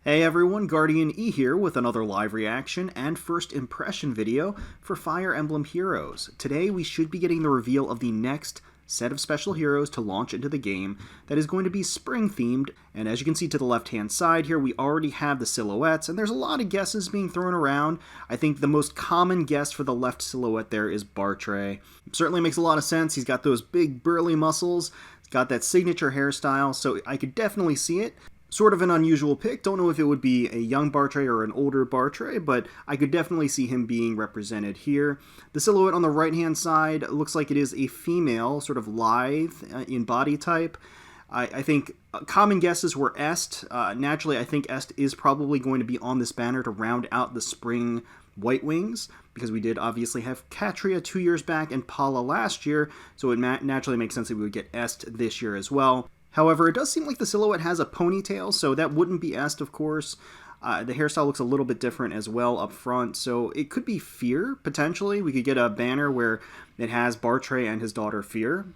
Hey everyone, GuardianE here with another live reaction and first impression video for Fire Emblem Heroes. Today we should be getting the reveal of the next set of special heroes to launch into the game that is going to be spring themed, and as you can see to the left hand side here we already have the silhouettes and there's a lot of guesses being thrown around. I think the most common guess for the left silhouette there is Bartre. Certainly makes a lot of sense. He's got those big burly muscles, he's got that signature hairstyle, so I could definitely see it. Sort of an unusual pick. Don't know if it would be a young Bartre or an older Bartre, but I could definitely see him being represented here. The silhouette on the right-hand side looks like it is a female, sort of lithe in body type. I think common guesses were Est. Naturally, I think Est is probably going to be on this banner to round out the spring White Wings, because we did obviously have Katria 2 years back and Paula last year, so it naturally makes sense that we would get Est this year as well. However, it does seem like the silhouette has a ponytail, so that wouldn't be Est, of course. The hairstyle looks a little bit different as well up front, so it could be Flier, potentially. We could get a banner where it has Bartre and his daughter Flier.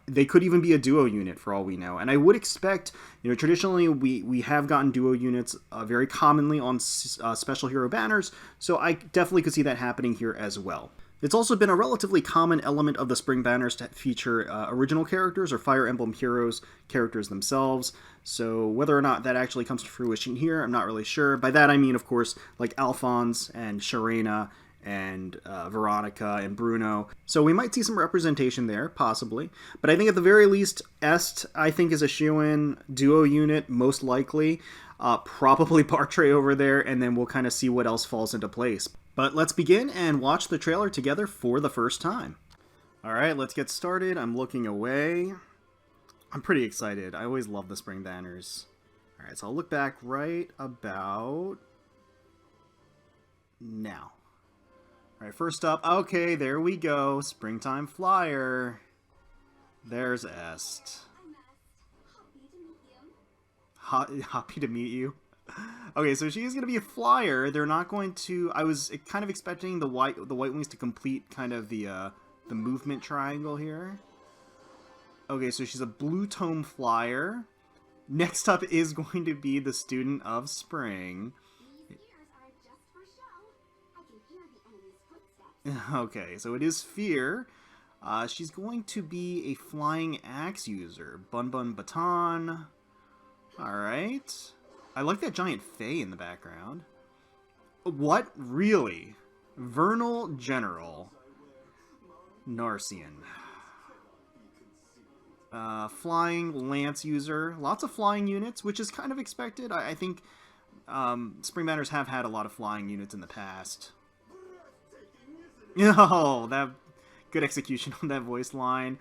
They could even be a duo unit for all we know. And I would expect, traditionally we have gotten duo units very commonly on special hero banners, so I definitely could see that happening here as well. It's also been a relatively common element of the spring banners to feature original characters or Fire Emblem Heroes characters themselves, so whether or not that actually comes to fruition here, I'm not really sure. By that I mean, of course, like Alphonse and Sharena and Veronica and Bruno, so we might see some representation there, possibly. But I think at the very least, Est, I think, is a shoo-in duo unit, most likely. Probably Bartre over there, and then we'll kind of see what else falls into place. But let's begin and watch the trailer together for the first time. Alright, let's get started. I'm looking away. I'm pretty excited. I always love the spring banners. Alright, so I'll look back right about now. Alright, first up, okay, there we go. Springtime Flier. There's Est. Happy to meet you. Okay, so she is going to be a Flier. They're not going to... I was kind of expecting the White Wings to complete kind of the movement triangle here. Okay, so she's a Blue Tome Flier. Next up is going to be the Student of Spring. Okay, so it is Flier. She's going to be a Flying Axe user. Bun Bun Baton. Alright. I like that giant Fae in the background. What? Really? Vernal General. Narcian. Flying Lance user. Lots of flying units, which is kind of expected. I think spring banners have had a lot of flying units in the past. Oh, that good execution on that voice line.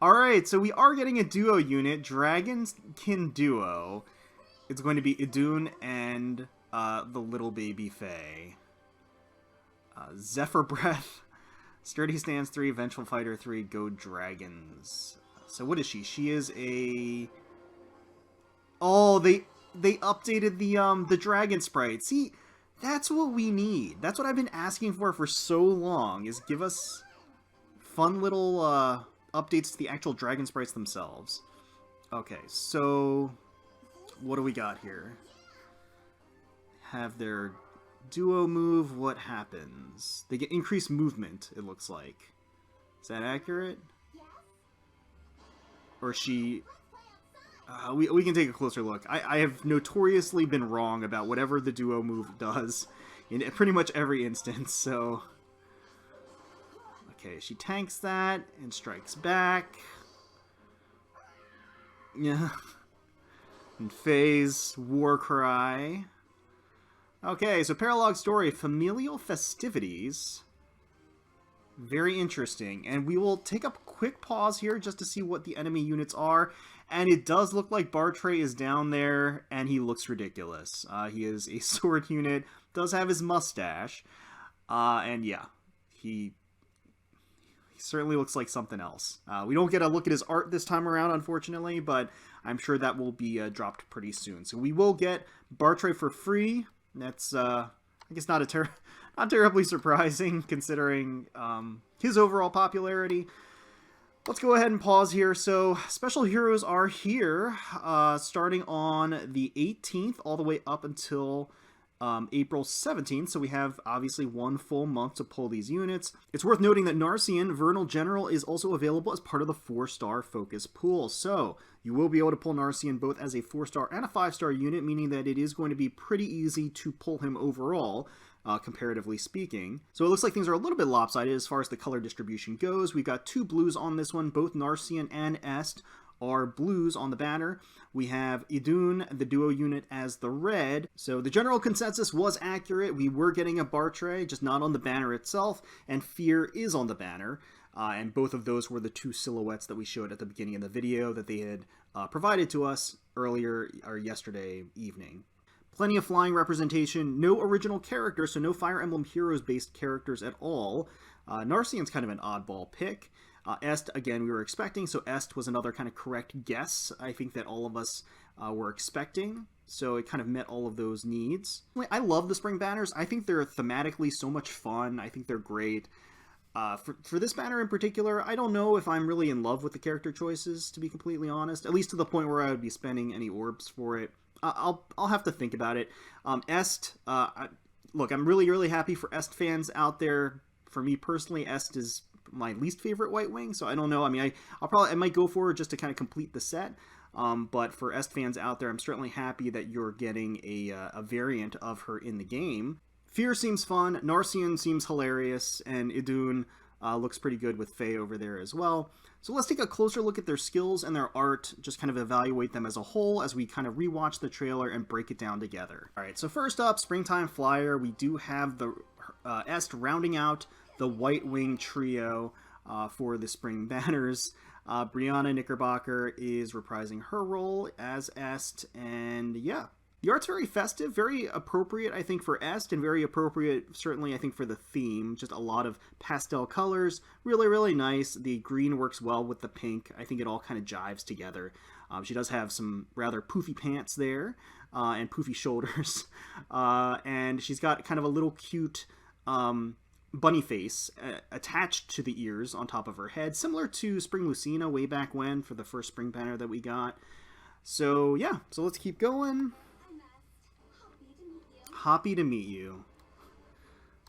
Alright, so we are getting a duo unit. Dragonkin Duo. It's going to be Idunn and the little baby Fae. Zephyr Breath, Sturdy Stance 3, Vengeful Fighter 3, Go Dragons. So what is she? She is a... Oh, they updated the dragon sprite. See, that's what we need. That's what I've been asking for so long, is give us fun little updates to the actual dragon sprites themselves. Okay, so... what do we got here? Have their duo move. What happens? They get increased movement, it looks like. Is that accurate? Or she... we can take a closer look. I have notoriously been wrong about whatever the duo move does in pretty much every instance, so... Okay, she tanks that and strikes back. Yeah. And Faye's War Cry. Okay, so Paralog Story, Familial Festivities. Very interesting. And we will take a quick pause here just to see what the enemy units are. And it does look like Bartre is down there, and he looks ridiculous. He is a sword unit, does have his mustache. And yeah, he certainly looks like something else. We don't get a look at his art this time around, unfortunately, but I'm sure that will be dropped pretty soon. So we will get Bartre for free. That's, I guess, not terribly surprising, considering his overall popularity. Let's go ahead and pause here. So special heroes are here, starting on the 18th all the way up until April 17th, so we have obviously 1 full month to pull these units. It's worth noting that Narcian, Vernal General, is also available as part of the 4-star focus pool, so you will be able to pull Narcian both as a 4-star and a 5-star unit, meaning that it is going to be pretty easy to pull him overall, comparatively speaking. So it looks like things are a little bit lopsided as far as the color distribution goes. We've got 2 blues on this one. Both Narcian and Est are blues on the banner. We have Idunn, the duo unit, as the red. So the general consensus was accurate. We were getting a Bartre, just not on the banner itself, and Flier is on the banner. And both of those were the 2 silhouettes that we showed at the beginning of the video that they had provided to us earlier, or yesterday evening. Plenty of flying representation, no original characters, so no Fire Emblem Heroes-based characters at all. Narcian's kind of an oddball pick. Est, again, we were expecting, so Est was another kind of correct guess, I think, that all of us were expecting, so it kind of met all of those needs. I love the spring banners. I think they're thematically so much fun. I think they're great. For this banner in particular, I don't know if I'm really in love with the character choices, to be completely honest, at least to the point where I would be spending any orbs for it. I'll have to think about it. Est, look, I'm really happy for Est fans out there. For me personally, Est is my least favorite White Wing, so I don't know. I mean, I might go for it just to kind of complete the set. But for Est fans out there, I'm certainly happy that you're getting a variant of her in the game. Flier seems fun, Narcian seems hilarious, and Idunn looks pretty good with Faye over there as well. So let's take a closer look at their skills and their art, just kind of evaluate them as a whole as we kind of rewatch the trailer and break it down together. Alright, so first up, Springtime Flyer. We do have the Est rounding out the White Wing trio for the spring banners. Brianna Knickerbocker is reprising her role as Est, and yeah. The art's very festive, very appropriate, I think, for Est, and very appropriate, certainly, I think, for the theme. Just a lot of pastel colors. Really nice. The green works well with the pink. I think it all kind of jives together. She does have some rather poofy pants there, and poofy shoulders. And she's got kind of a little cute bunny face attached to the ears on top of her head, similar to Spring Lucina way back when for the first spring banner that we got. So, yeah. So let's keep going. Happy to meet you.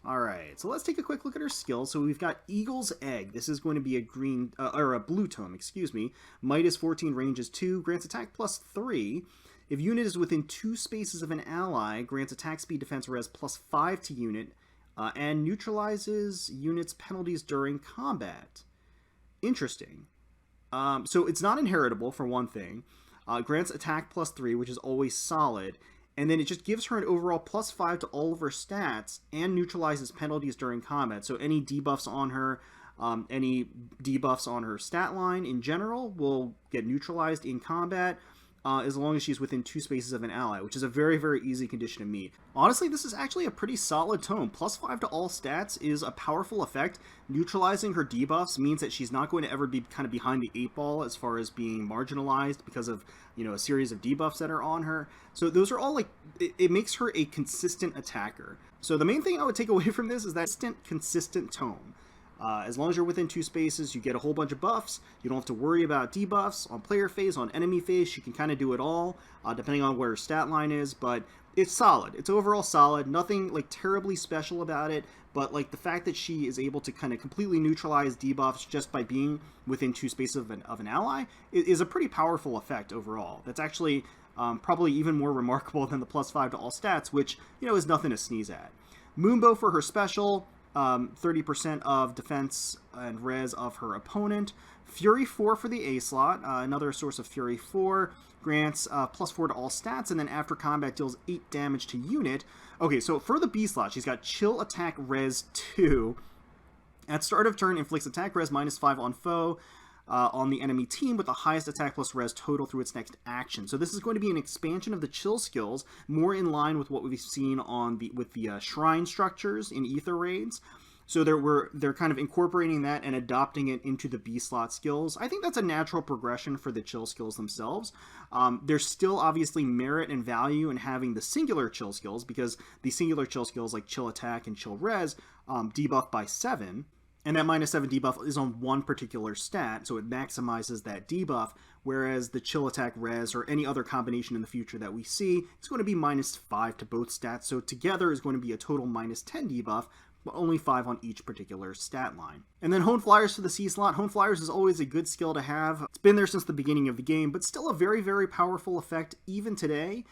Alright, so let's take a quick look at her skills. So we've got Eagle's Egg. This is going to be a green, or a blue tome, excuse me. Might is 14, range is 2, grants attack plus 3. If unit is within 2 spaces of an ally, grants attack speed defense res plus 5 to unit, and neutralizes unit's penalties during combat. Interesting. So it's not inheritable, for one thing. Grants attack plus 3, which is always solid. And then it just gives her an overall plus 5 to all of her stats and neutralizes penalties during combat. So any debuffs on her, any debuffs on her stat line in general will get neutralized in combat as long as she's within 2 spaces of an ally, which is a very easy condition to meet. Honestly, this is actually a pretty solid tome. Plus 5 to all stats is a powerful effect. Neutralizing her debuffs means that she's not going to ever be kind of behind the 8 ball as far as being marginalized because of, you know, a series of debuffs that are on her. So those are all like, it makes her a consistent attacker. So the main thing I would take away from this is that consistent tome. As long as you're within 2 spaces, you get a whole bunch of buffs. You don't have to worry about debuffs on player phase, on enemy phase. She can kind of do it all, depending on where her stat line is. But it's solid. It's overall solid. Nothing like terribly special about it. But like the fact that she is able to kind of completely neutralize debuffs just by being within 2 spaces of an ally is a pretty powerful effect overall. That's actually probably even more remarkable than the plus 5 to all stats, which, you know, is nothing to sneeze at. Moonbow for her special. 30% of defense and res of her opponent. Fury 4 for the A slot, another source of Fury 4, grants plus 4 to all stats, and then after combat deals 8 damage to unit. Okay, so for the B slot, she's got Chill Attack Res 2. At start of turn, inflicts attack res minus 5 on foe on the enemy team with the highest attack plus res total through its next action. So this is going to be an expansion of the chill skills, more in line with what we've seen on with the shrine structures in Ether raids. So they're kind of incorporating that and adopting it into the B slot skills. I think that's a natural progression for the chill skills themselves. There's still obviously merit and value in having the singular chill skills, because the singular chill skills like chill attack and chill res debuff by 7. And that -7 debuff is on one particular stat, so it maximizes that debuff, whereas the chill attack res or any other combination in the future that we see is going to be -5 to both stats, so together is going to be a total -10 debuff, but only 5 on each particular stat line. And then Hone Flyers for the C slot. Hone Flyers is always a good skill to have. It's been there since the beginning of the game, but still a very, very powerful effect even today.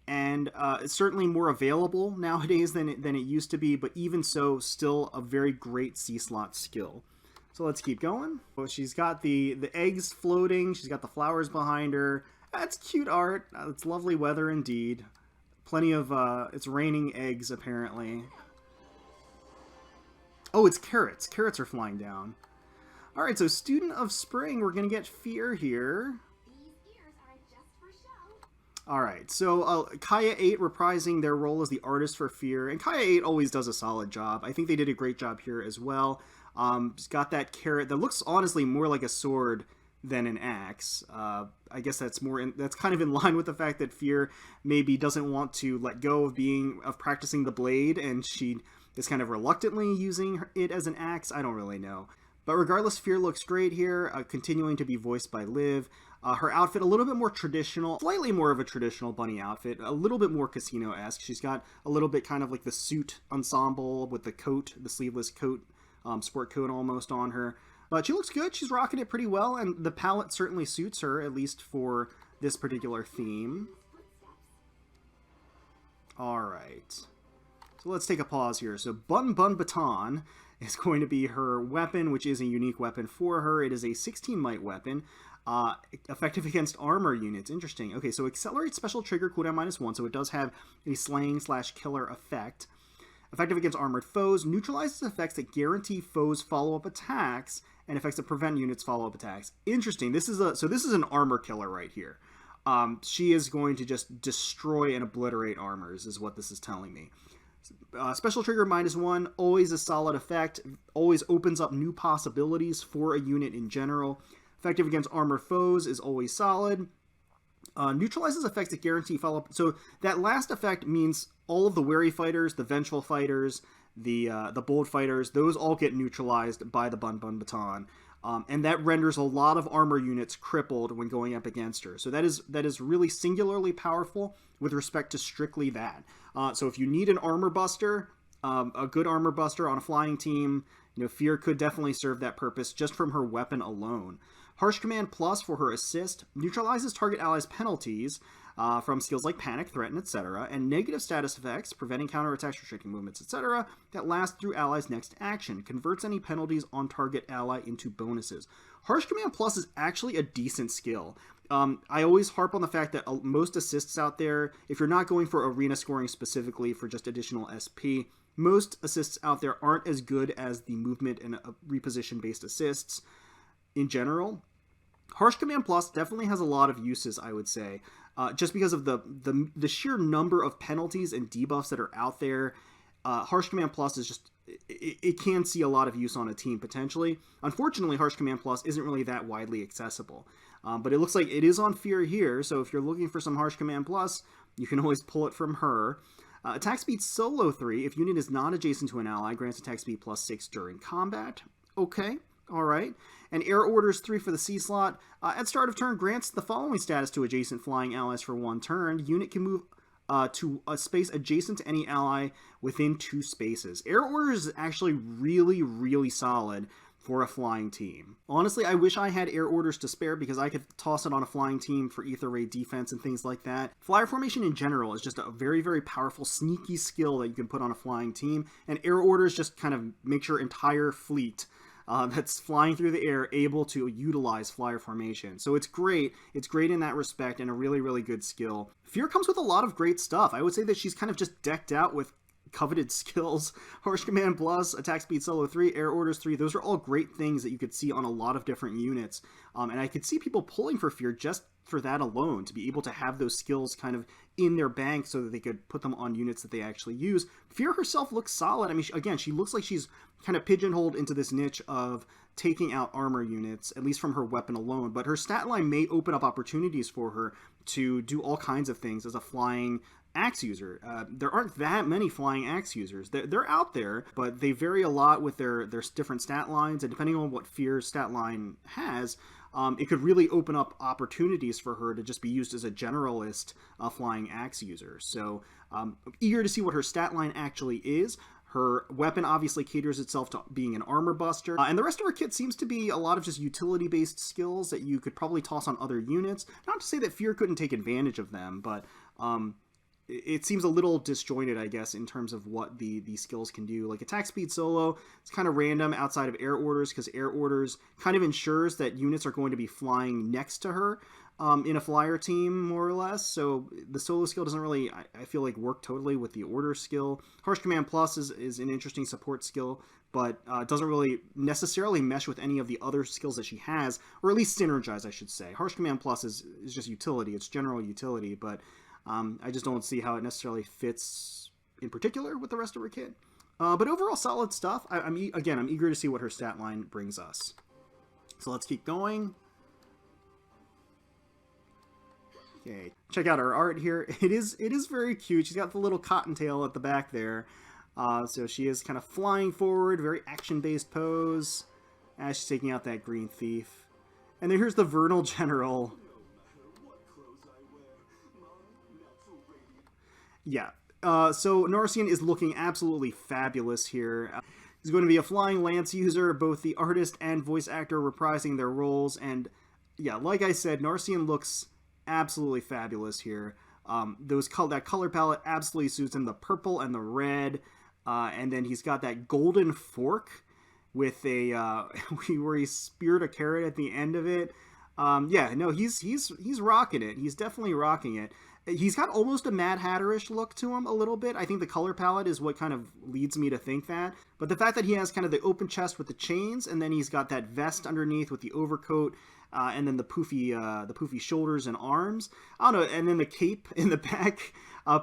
And it's certainly more available nowadays than it used to be, but even so, still a very great C-slot skill. So let's keep going. Well, she's got the eggs floating, she's got the flowers behind her. That's cute art. It's lovely weather indeed. Plenty of, it's raining eggs apparently. Oh, it's carrots. Carrots are flying down. Alright, so Student of Spring, we're going to get Flier here. Alright, so Kaya 8 reprising their role as the artist for Flier, and Kaya 8 always does a solid job. I think they did a great job here as well. It's got that carrot that looks honestly more like a sword than an axe. I guess that's that's kind of in line with the fact that Flier maybe doesn't want to let go of practicing the blade, and she is kind of reluctantly using it as an axe. I don't really know. But regardless, Flier looks great here, continuing to be voiced by Liv. Her outfit, a little bit more traditional, slightly more of a traditional bunny outfit, a little bit more casino-esque. She's got a little bit kind of like the suit ensemble with the coat, the sleeveless coat, sport coat almost on her. But she looks good. She's rocking it pretty well, and the palette certainly suits her, at least for this particular theme. Alright. So let's take a pause here. So Bun Bun Baton is going to be her weapon, which is a unique weapon for her. It is a 16 might weapon. Effective against armor units. Interesting. Okay, so accelerate special trigger cooldown -1, so it does have a slaying/killer effect. Effective against armored foes. Neutralizes effects that guarantee foes follow-up attacks and effects that prevent units follow-up attacks. Interesting. This is an armor killer right here. She is going to just destroy and obliterate armors, is what this is telling me. Special trigger -1, always a solid effect. Always opens up new possibilities for a unit in general. Effective against armor foes is always solid. Neutralizes effects that guarantee follow-up. So that last effect means all of the wary fighters, the vengeful fighters, the bold fighters, those all get neutralized by the Bun Bun Baton. And that renders a lot of armor units crippled when going up against her. So that is really singularly powerful with respect to strictly that. So if you need an armor buster, a good armor buster on a flying team, Flier could definitely serve that purpose just from her weapon alone. Harsh Command Plus for her assist neutralizes target allies' penalties from skills like Panic, Threaten, etc., and negative status effects, preventing counterattacks, restricting movements, etc., that last through allies' next action. Converts any penalties on target ally into bonuses. Harsh Command Plus is actually a decent skill. I always harp on the fact that most assists out there, if you're not going for arena scoring specifically for just additional SP, most assists out there aren't as good as the movement and reposition-based assists in general. Harsh Command Plus definitely has a lot of uses, I would say, just because of the sheer number of penalties and debuffs that are out there. Harsh Command Plus is just, it can see a lot of use on a team potentially. Unfortunately, Harsh Command Plus isn't really that widely accessible, but it looks like it is on Flier here, so if you're looking for some Harsh Command Plus, you can always pull it from her. Attack speed solo 3, if unit is not adjacent to an ally, grants attack speed +6 during combat. Okay, alright. And Air Orders 3 for the C slot. At start of turn, grants the following status to adjacent flying allies for 1 turn. Unit can move to a space adjacent to any ally within 2 spaces. Air Orders is actually really, really solid for a flying team. Honestly, I wish I had Air Orders to spare because I could toss it on a flying team for Ether Raid defense and things like that. Flyer formation in general is just a very, very powerful, sneaky skill that you can put on a flying team, and Air Orders just kind of makes your entire fleet that's flying through the air able to utilize flyer formation. So it's great. It's great in that respect and a really, really good skill. Flier comes with a lot of great stuff. I would say that she's kind of just decked out with coveted skills. Harsh Command Plus, Attack Speed Solo 3, Air Orders 3, those are all great things that you could see on a lot of different units. And I could see people pulling for Flier just for that alone, to be able to have those skills kind of in their bank so that they could put them on units that they actually use. Flier herself looks solid. I mean, again, she looks like she's kind of pigeonholed into this niche of taking out armor units, at least from her weapon alone, but her stat line may open up opportunities for her to do all kinds of things as a flying axe user. There aren't that many flying axe users. They're out there, but they vary a lot with their different stat lines, and depending on what Fier's stat line has, it could really open up opportunities for her to just be used as a generalist flying axe user. So I'm eager to see what her stat line actually is. Her weapon obviously caters itself to being an armor buster, and the rest of her kit seems to be a lot of just utility-based skills that you could probably toss on other units. Not to say that Flier couldn't take advantage of them, but it seems a little disjointed, I guess, in terms of what the skills can do. Like attack speed solo, it's kind of random outside of air orders, because air orders kind of ensures that units are going to be flying next to her in a flyer team, more or less. So the solo skill doesn't really, I feel like, work totally with the order skill. Harsh Command Plus is an interesting support skill, but doesn't really necessarily mesh with any of the other skills that she has, or at least synergize, I should say. Harsh Command Plus is just utility, it's general utility, but I just don't see how it necessarily fits in particular with the rest of her kit. But overall, solid stuff. I'm eager to see what her stat line brings us. So let's keep going. Okay, check out her art here. It is very cute. She's got the little cottontail at the back there. So she is kind of flying forward, very action-based pose as she's taking out that green thief. And then here's the Vernal General. Yeah, so Narcian is looking absolutely fabulous here. He's going to be a flying lance user, both the artist and voice actor reprising their roles, and yeah, like I said, Narcian looks absolutely fabulous here. That color palette absolutely suits him, the purple and the red, and then he's got that golden fork with a where he speared a carrot at the end of it. Yeah, no, he's rocking it. He's definitely rocking it. He's got almost a Mad Hatter-ish look to him a little bit. I think the color palette is what kind of leads me to think that. But the fact that he has kind of the open chest with the chains, and then he's got that vest underneath with the overcoat, and then the poofy shoulders and arms. I don't know, and then the cape in the back.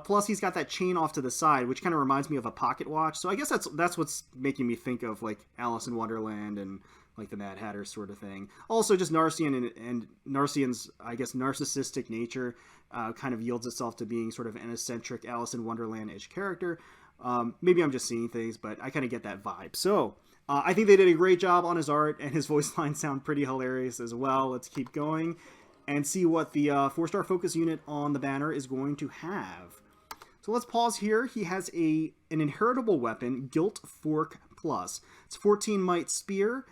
Plus he's got that chain off to the side, which kind of reminds me of a pocket watch. So I guess that's what's making me think of like Alice in Wonderland and like the Mad Hatter sort of thing. Also, just Narcian and Narcian's, I guess, narcissistic nature kind of yields itself to being sort of an eccentric Alice in Wonderland-ish character. Maybe I'm just seeing things, but I kind of get that vibe. So I think they did a great job on his art, and his voice lines sound pretty hilarious as well. Let's keep going and see what the 4-star focus unit on the banner is going to have. So let's pause here. He has an inheritable weapon, Guilt Fork Plus. It's 14 Might Spear.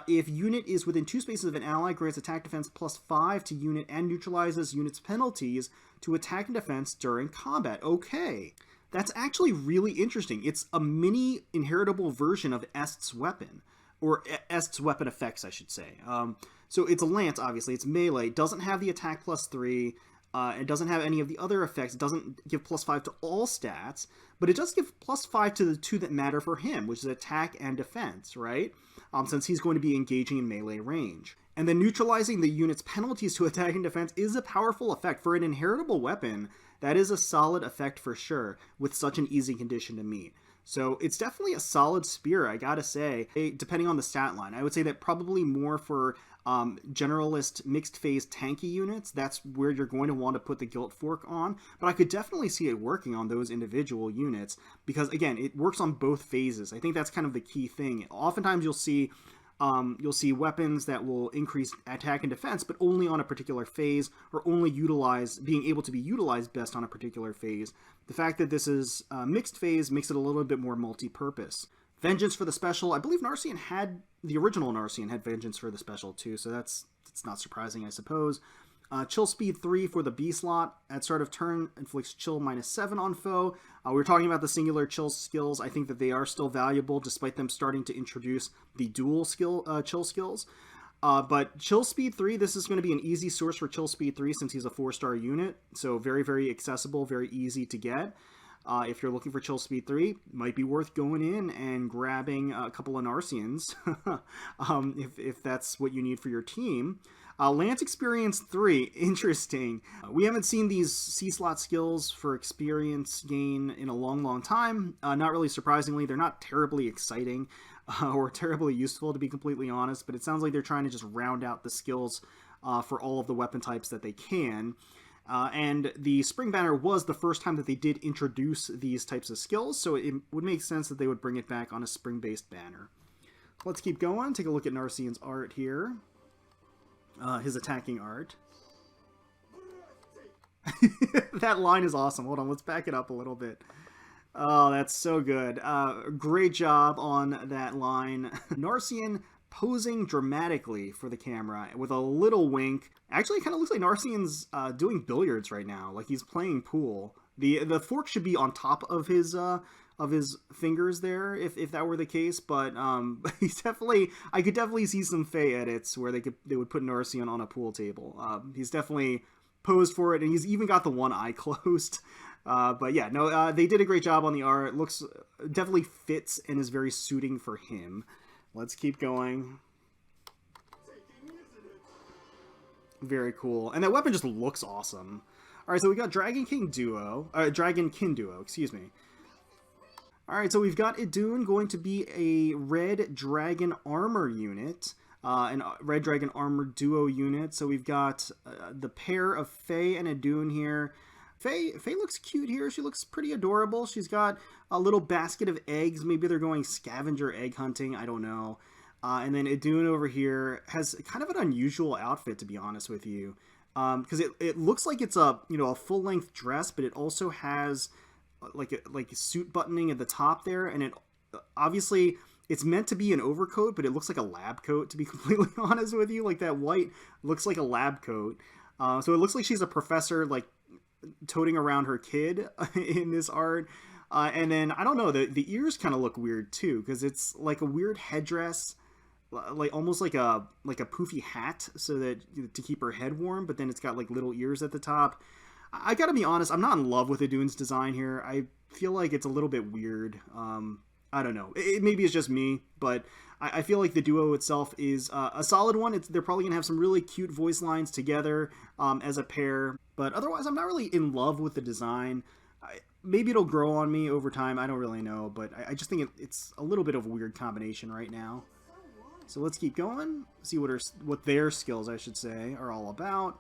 If unit is within 2 spaces of an ally, grants attack defense +5 to unit and neutralizes unit's penalties to attack and defense during combat. Okay, that's actually really interesting. It's a mini inheritable version of Est's weapon, or Est's weapon effects, I should say. So it's a lance, obviously. It's melee. It doesn't have the attack +3. It doesn't have any of the other effects. It doesn't give +5 to all stats, but it does give +5 to the 2 that matter for him, which is attack and defense, right? Since he's going to be engaging in melee range. And then neutralizing the unit's penalties to attack and defense is a powerful effect. For an inheritable weapon, that is a solid effect for sure, with such an easy condition to meet. So it's definitely a solid spear, I gotta say, depending on the stat line. I would say that probably more for generalist mixed phase tanky units, that's where you're going to want to put the Guilt Fork on, but I could definitely see it working on those individual units, because again, it works on both phases. I think that's kind of the key thing. Oftentimes you'll see weapons that will increase attack and defense, but only on a particular phase, or only being able to be utilized best on a particular phase. The fact that this is mixed phase makes it a little bit more multi-purpose. Vengeance for the special. I believe the original Narcian had Vengeance for the special too, so that's not surprising, I suppose. Chill speed 3 for the B slot. At start of turn, inflicts chill -7 on foe. We were talking about the singular chill skills. I think that they are still valuable, despite them starting to introduce the dual chill skills. But chill speed 3, this is going to be an easy source for chill speed 3 since he's a 4-star unit. So very, very accessible, very easy to get. If you're looking for chill speed 3, might be worth going in and grabbing a couple of Narcians if that's what you need for your team. Lance Experience 3, interesting. We haven't seen these C-slot skills for experience gain in a long, long time. Not really surprisingly, they're not terribly exciting or terribly useful, to be completely honest, but it sounds like they're trying to just round out the skills for all of the weapon types that they can. And the Spring Banner was the first time that they did introduce these types of skills, so it would make sense that they would bring it back on a spring-based banner. Let's keep going. Take a look at Narcian's art here. His attacking art. That line is awesome. Hold on, let's back it up a little bit. Oh, that's so good. Great job on that line. Narcian posing dramatically for the camera with a little wink. Actually, it kind of looks like Narcian's doing billiards right now, like he's playing pool. The fork should be on top of his fingers there, if that were the case. But he's definitely, I could definitely see some Fae edits where they would put Narcian on a pool table. He's definitely posed for it, and he's even got the one eye closed. But yeah, no, they did a great job on the art. It looks definitely fits and is very suiting for him. Let's keep going. Very cool. And that weapon just looks awesome. Alright, so we got Dragonkin Duo, excuse me. Alright, so we've got Idunn going to be a Red Dragon Armor unit. An Red Dragon Armor Duo unit. So we've got the pair of Fae and Idunn here. Fae looks cute here. She looks pretty adorable. She's got a little basket of eggs. Maybe they're going scavenger egg hunting. I don't know. And then Idunn over here has kind of an unusual outfit, to be honest with you. Because it looks like it's a full-length dress, but it also has like a suit buttoning at the top there. And it obviously it's meant to be an overcoat, but it looks like a lab coat, to be completely honest with you. Like that white looks like a lab coat. So it looks like she's a professor, like toting around her kid in this art. And then I don't know, the ears kind of look weird too, because it's like a weird headdress, like almost like a poofy hat, so that to keep her head warm, but then it's got like little ears at the top. I gotta be honest, I'm not in love with Idunn's design here. I feel like it's a little bit weird. I don't know. Maybe it's just me, but I feel like the duo itself is a solid one. They're probably going to have some really cute voice lines together as a pair. But otherwise, I'm not really in love with the design. Maybe it'll grow on me over time. I don't really know. But I just think it's a little bit of a weird combination right now. So let's keep going. See what their skills, I should say, are all about.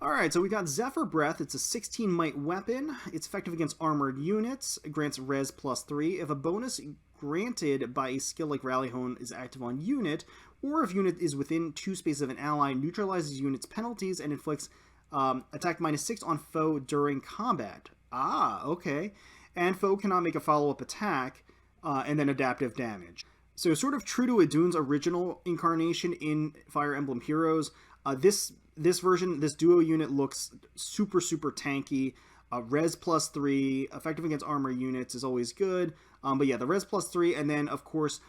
Alright, so we got Zephyr Breath. It's a 16 might weapon. It's effective against armored units. It grants res +3. If a bonus granted by a skill like Rally Hone is active on unit, or if unit is within 2 spaces of an ally, neutralizes unit's penalties and inflicts attack -6 on foe during combat. Ah, okay. And foe cannot make a follow-up attack, and then adaptive damage. So sort of true to Idunn's original incarnation in Fire Emblem Heroes, this version, this duo unit looks super, super tanky. Res +3, effective against armor units is always good. But yeah, the res +3, and then, of course,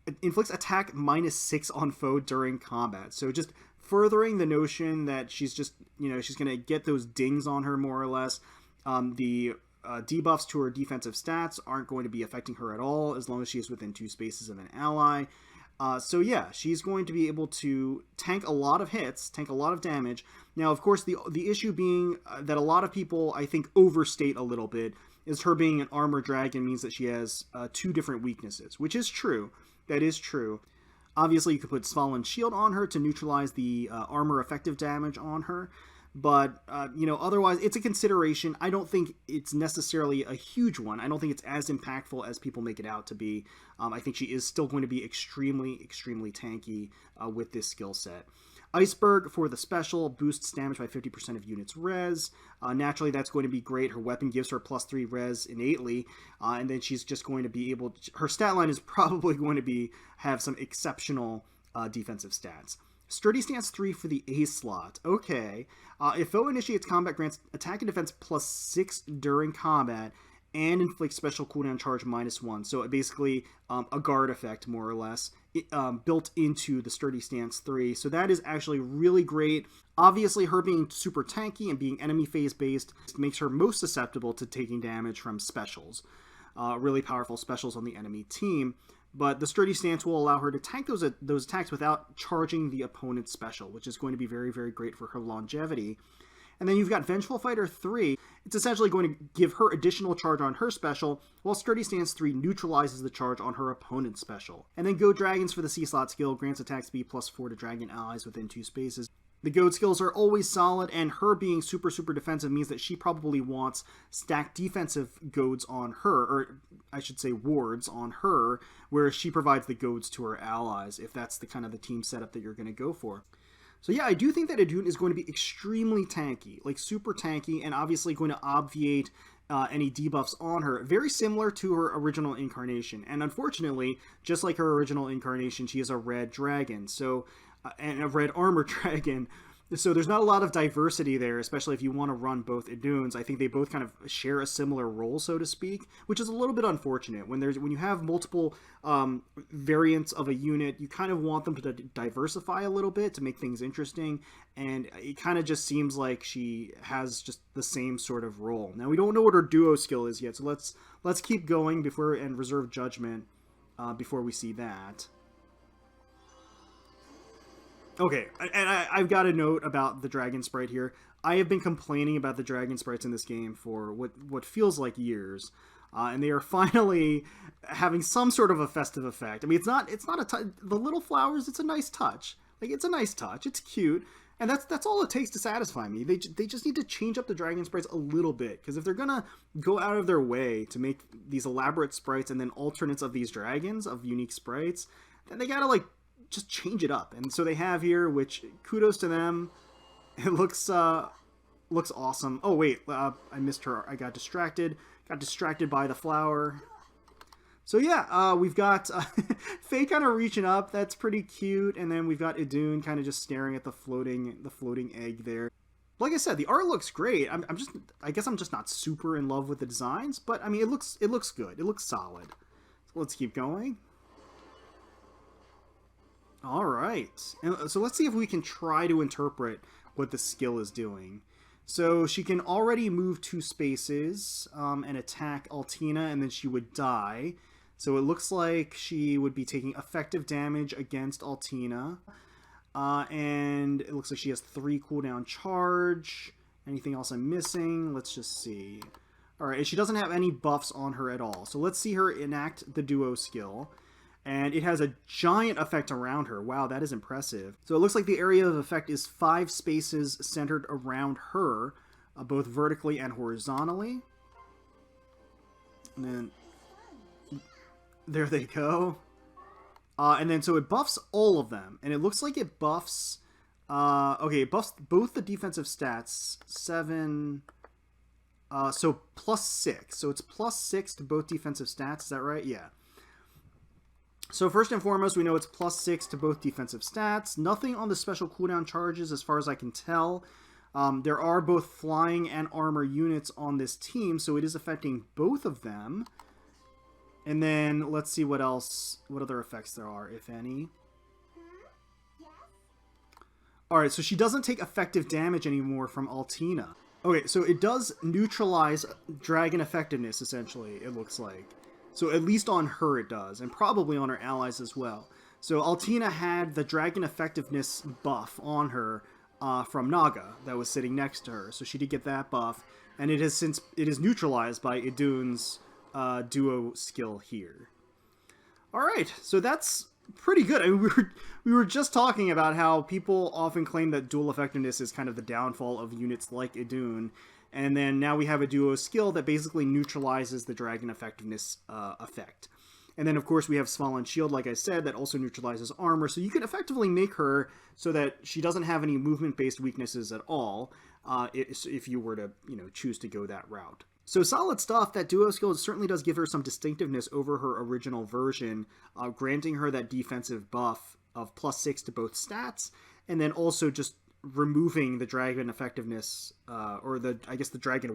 it inflicts attack -6 on foe during combat. So just furthering the notion that she's just, she's going to get those dings on her, more or less. The debuffs to her defensive stats aren't going to be affecting her at all, as long as she is within 2 spaces of an ally. So yeah, she's going to be able to tank a lot of hits, tank a lot of damage. Now, of course, the issue being that a lot of people, I think, overstate a little bit, is her being an armor dragon means that she has 2 different weaknesses, which is true. That is true. Obviously, you could put Svalin Shield on her to neutralize the armor effective damage on her. But, otherwise, it's a consideration. I don't think it's necessarily a huge one. I don't think it's as impactful as people make it out to be. I think she is still going to be extremely, extremely tanky with this skill set. Iceberg, for the special, boosts damage by 50% of units res. Naturally, that's going to be great. Her weapon gives her +3 res innately. And then she's just going to be able to... Her stat line is probably going to have some exceptional defensive stats. Sturdy Stance 3 for the A slot. Okay. If foe initiates combat, grants attack and defense +6 during combat, and inflicts special cooldown charge -1. So basically a guard effect, more or less, built into the Sturdy Stance 3. So that is actually really great. Obviously, her being super tanky and being enemy phase based makes her most susceptible to taking damage from specials. Really powerful specials on the enemy team. But the Sturdy Stance will allow her to tank those attacks without charging the opponent's special, which is going to be very, very great for her longevity. And then you've got Vengeful Fighter 3. It's essentially going to give her additional charge on her special, while Sturdy Stance 3 neutralizes the charge on her opponent's special. And then Go Dragons for the C slot skill grants attack speed +4 to dragon allies within 2 spaces. The goad skills are always solid, and her being super, super defensive means that she probably wants stacked defensive goads on her, or I should say wards on her, where she provides the goads to her allies, if that's the kind of the team setup that you're going to go for. So yeah, I do think that Idunn is going to be extremely tanky, like super tanky, and obviously going to obviate any debuffs on her, very similar to her original incarnation. And unfortunately, just like her original incarnation, she is a red dragon, so and a red armor dragon. So there's not a lot of diversity there, especially if you want to run both Idunns. I think they both kind of share a similar role, so to speak, which is a little bit unfortunate. When you have multiple variants of a unit, you kind of want them to diversify a little bit to make things interesting, and it kind of just seems like she has just the same sort of role. Now, we don't know what her duo skill is yet, so let's keep going and reserve judgment before we see that. Okay, and I've got a note about the dragon sprite here. I have been complaining about the dragon sprites in this game for what feels like years, and they are finally having some sort of a festive effect. I mean, it's not the little flowers. It's a nice touch. Like, it's a nice touch. It's cute, and that's all it takes to satisfy me. They just need to change up the dragon sprites a little bit, because if they're gonna go out of their way to make these elaborate sprites and then alternates of these dragons of unique sprites, then they gotta like just change it up. And so they have here, which kudos to them. It looks awesome. Oh wait, I missed her. I got distracted by the flower. So yeah, we've got Faye kind of reaching up. That's pretty cute. And then we've got Idunn kind of just staring at the floating egg there. Like I said, the art looks great. I guess I'm just not super in love with the designs, but I mean, it looks good. It looks solid. So let's keep going. All right, and so let's see if we can try to interpret what the skill is doing. So she can already move 2 spaces and attack Altina, and then she would die. So it looks like she would be taking effective damage against Altina. And it looks like she has 3 cooldown charge. Anything else I'm missing? Let's just see. All right, and she doesn't have any buffs on her at all. So let's see her enact the duo skill. And it has a giant effect around her. Wow, that is impressive. So it looks like the area of effect is 5 spaces centered around her, both vertically and horizontally. And then there they go. And then so it buffs all of them. And it looks like it buffs... okay, it buffs both the defensive stats. 7... so +6. So it's +6 to both defensive stats. Is that right? Yeah. So first and foremost, we know it's +6 to both defensive stats. Nothing on the special cooldown charges as far as I can tell. There are both flying and armor units on this team, so it is affecting both of them. And then let's see what other effects there are, if any. Alright, so she doesn't take effective damage anymore from Altina. Okay, so it does neutralize dragon effectiveness, essentially, it looks like. So at least on her it does, and probably on her allies as well. So Altina had the dragon effectiveness buff on her from Naga that was sitting next to her. So she did get that buff, and it is neutralized by Idunn's duo skill here. All right, so that's pretty good. I mean, we were just talking about how people often claim that dual effectiveness is kind of the downfall of units like Idunn. And then now we have a duo skill that basically neutralizes the dragon effectiveness effect. And then, of course, we have Svalin Shield, like I said, that also neutralizes armor. So you can effectively make her so that she doesn't have any movement-based weaknesses at all if you were to, choose to go that route. So solid stuff. That duo skill certainly does give her some distinctiveness over her original version, granting her that defensive buff of +6 to both stats, and then also just removing the dragon effectiveness, or the dragon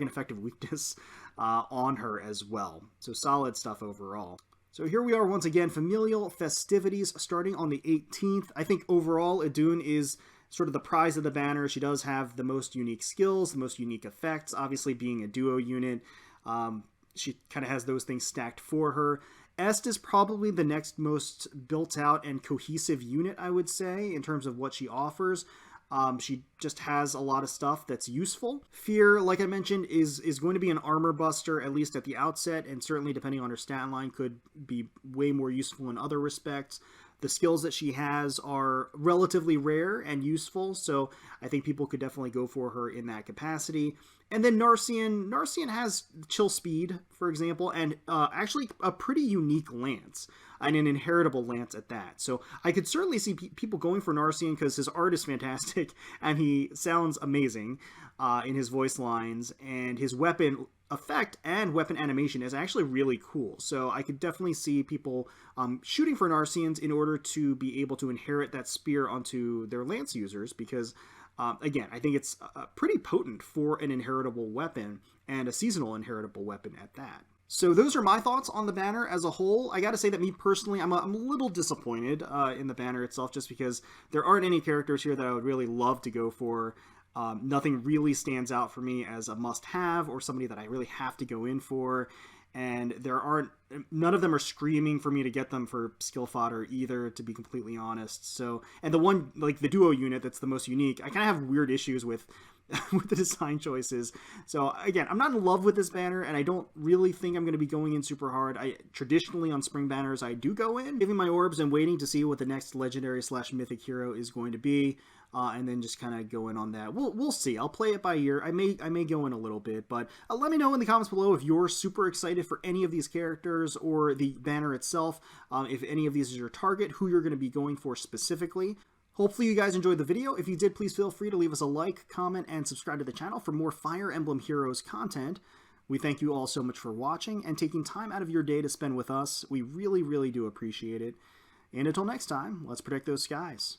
effective weakness on her as well. So solid stuff overall. So here we are once again, Familial Festivities starting on the 18th. I think overall Idunn is sort of the prize of the banner. She does have the most unique skills, the most unique effects, obviously being a duo unit. She kind of has those things stacked for her. Est is probably the next most built out and cohesive unit, I would say, in terms of what she offers. She just has a lot of stuff that's useful. Flier, like I mentioned, is going to be an armor buster, at least at the outset, and certainly depending on her stat line could be way more useful in other respects. The skills that she has are relatively rare and useful, so I think people could definitely go for her in that capacity. And then Narcian. Narcian has chill speed, for example, and actually a pretty unique lance, and an inheritable lance at that. So I could certainly see people going for Narcian because his art is fantastic, and he sounds amazing in his voice lines, and his weapon effect and weapon animation is actually really cool. So I could definitely see people shooting for Narcians in order to be able to inherit that spear onto their lance users, because again, I think it's pretty potent for an inheritable weapon, and a seasonal inheritable weapon at that. So those are my thoughts on the banner as a whole. I gotta say that me personally, I'm a little disappointed in the banner itself, just because there aren't any characters here that I would really love to go for. Nothing really stands out for me as a must-have or somebody that I really have to go in for, and none of them are screaming for me to get them for skill fodder either, to be completely honest. So, and the one, like the duo unit that's the most unique, I kind of have weird issues with with the design choices. So again, I'm not in love with this banner, and I don't really think I'm going to be going in super hard. Traditionally on spring banners, I do go in, giving my orbs and waiting to see what the next legendary / mythic hero is going to be, and then just kind of go in on that. We'll see. I'll play it by ear. I may go in a little bit, but let me know in the comments below if you're super excited for any of these characters or the banner itself. If any of these is your target, who you're going to be going for specifically. Hopefully you guys enjoyed the video. If you did, please feel free to leave us a like, comment, and subscribe to the channel for more Fire Emblem Heroes content. We thank you all so much for watching and taking time out of your day to spend with us. We really, really do appreciate it. And until next time, let's protect those skies.